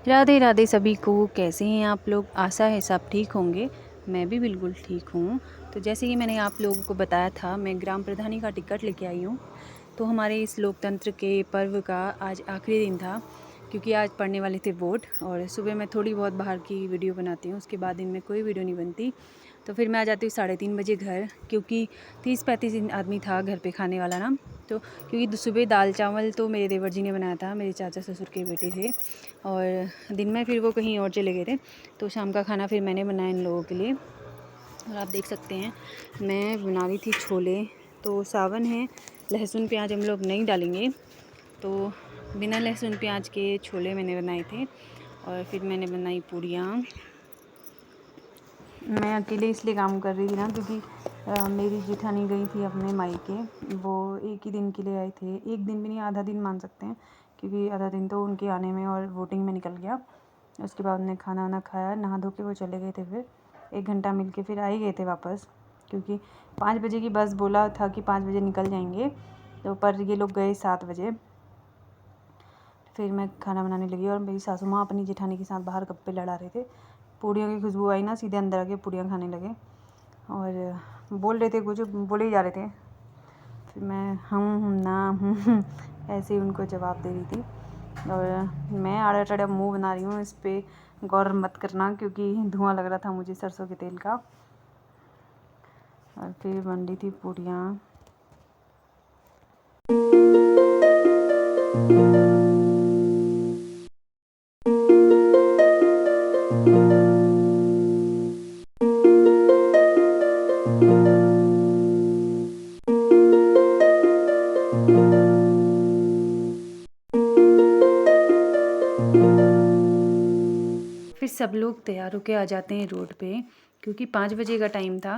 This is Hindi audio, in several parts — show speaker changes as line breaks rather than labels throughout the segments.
राधे राधे सभी को। कैसे हैं आप लोग? आशा है सब ठीक होंगे। मैं भी बिल्कुल ठीक हूँ। तो जैसे कि मैंने आप लोगों को बताया था, मैं ग्राम प्रधानी का टिकट लेके आई हूँ। तो हमारे इस लोकतंत्र के पर्व का आज आखिरी दिन था, क्योंकि आज पड़ने वाले थे वोट। और सुबह मैं थोड़ी बहुत बाहर की वीडियो बनाती हूँ, उसके बाद दिन में कोई वीडियो नहीं बनती। तो फिर मैं आ जाती हूँ 3:30 बजे घर, क्योंकि 30-35 आदमी था घर पे खाने वाला ना। तो क्योंकि सुबह दाल चावल तो मेरे देवर जी ने बनाया था, मेरे चाचा ससुर के बेटे थे, और दिन में फिर वो कहीं और चले गए थे। तो शाम का खाना फिर मैंने बनाया इन लोगों के लिए। और आप देख सकते हैं मैं बना रही थी छोले। तो सावन है, लहसुन प्याज हम लोग नहीं डालेंगे, तो बिना लहसुन प्याज के छोले मैंने बनाए थे। और फिर मैंने बनाई पूड़ियाँ। मैं अकेले इसलिए काम कर रही थी ना, क्योंकि मेरी जेठानी गई थी अपने मायके। वो एक ही दिन के लिए आए थे, एक दिन भी नहीं, आधा दिन मान सकते हैं, क्योंकि आधा दिन तो उनके आने में और वोटिंग में निकल गया। उसके बाद उन्हें खाना वाना खाया, नहा धो के वो चले गए थे। फिर 1 घंटा मिल के फिर आ ही गए थे वापस, क्योंकि 5 बजे की बस बोला था कि 5 बजे निकल जाएंगे। तो पर ये लोग गए 7 बजे। फिर मैं खाना बनाने लगी और मेरी सासू माँ अपनी जेठानी के साथ बाहर गप्पे लड़ा रहे थे। पूड़ियों की खुशबू आई ना, सीधे अंदर आके पूड़ियाँ खाने लगे और बोल रहे थे, कुछ बोले ही जा रहे थे। फिर मैं ना ऐसे ही उनको जवाब दे रही थी। और मैं आड़ा टेढ़ा मुँह बना रही हूँ, इस पर गौर मत करना, क्योंकि धुआं लग रहा था मुझे सरसों के तेल का। और फिर बन रही थी पूड़ियाँ। फिर सब लोग तैयार होके आ जाते हैं रोड पे, क्योंकि 5 बजे का टाइम था।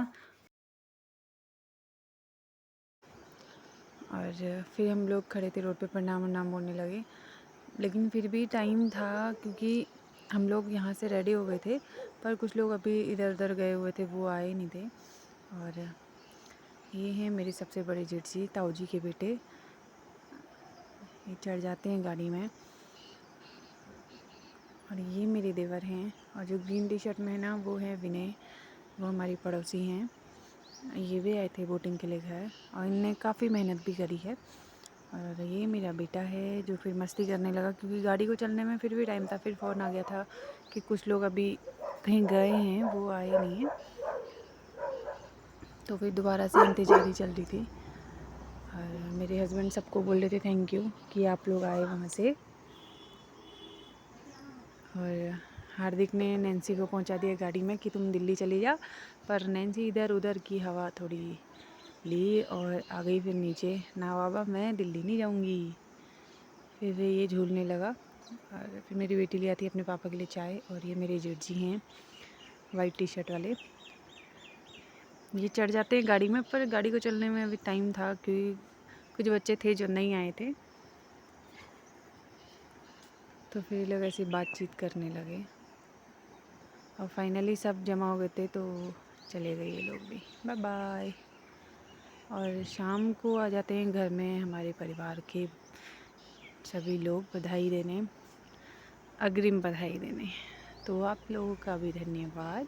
और फिर हम लोग खड़े थे रोड पे, प्रणाम वरनाम बोलने लगे। लेकिन फिर भी टाइम था, क्योंकि हम लोग यहाँ से रेडी हो गए थे, पर कुछ लोग अभी इधर उधर गए हुए थे, वो आए नहीं थे। और ये हैं मेरे सबसे बड़े जेठ जी, ताऊ जी के बेटे। ये चढ़ जाते हैं गाड़ी में। और ये मेरे देवर हैं, और जो ग्रीन टी शर्ट में है ना, वो है विनय, वो हमारी पड़ोसी हैं। ये भी आए थे वोटिंग के लिए घर, और इनने काफ़ी मेहनत भी करी है। और ये मेरा बेटा है, जो फिर मस्ती करने लगा, क्योंकि गाड़ी को चलने में फिर भी टाइम था। फिर फ़ोन आ गया था कि कुछ लोग अभी कहीं गए हैं, वो आए नहीं हैं। तो फिर दोबारा से इंतज़ारी चल रही थी। और मेरे हस्बैंड सबको बोल रहे थे थैंक यू कि आप लोग आए वहाँ से। और हार्दिक ने नैन्सी को पहुँचा दिया गाड़ी में कि तुम दिल्ली चली जा। पर नैन्सी इधर उधर की हवा थोड़ी ली और आ गई फिर नीचे। ना बाबा, मैं दिल्ली नहीं जाऊँगी। फिर ये झूलने लगा। और फिर मेरी बेटी ले आती है अपने पापा के लिए चाय। और ये मेरे जेठ जी हैं, वाइट टी शर्ट वाले। ये चढ़ जाते हैं गाड़ी में, पर गाड़ी को चलने में अभी टाइम था, क्योंकि कुछ बच्चे थे जो नहीं आए थे। तो फिर ये लोग ऐसी बातचीत करने लगे, और फाइनली सब जमा हो गए थे, तो चले गए ये लोग भी। Bye bye. और शाम को आ जाते हैं घर में हमारे परिवार के सभी लोग बधाई देने, अग्रिम बधाई देने। तो आप लोगों का भी धन्यवाद।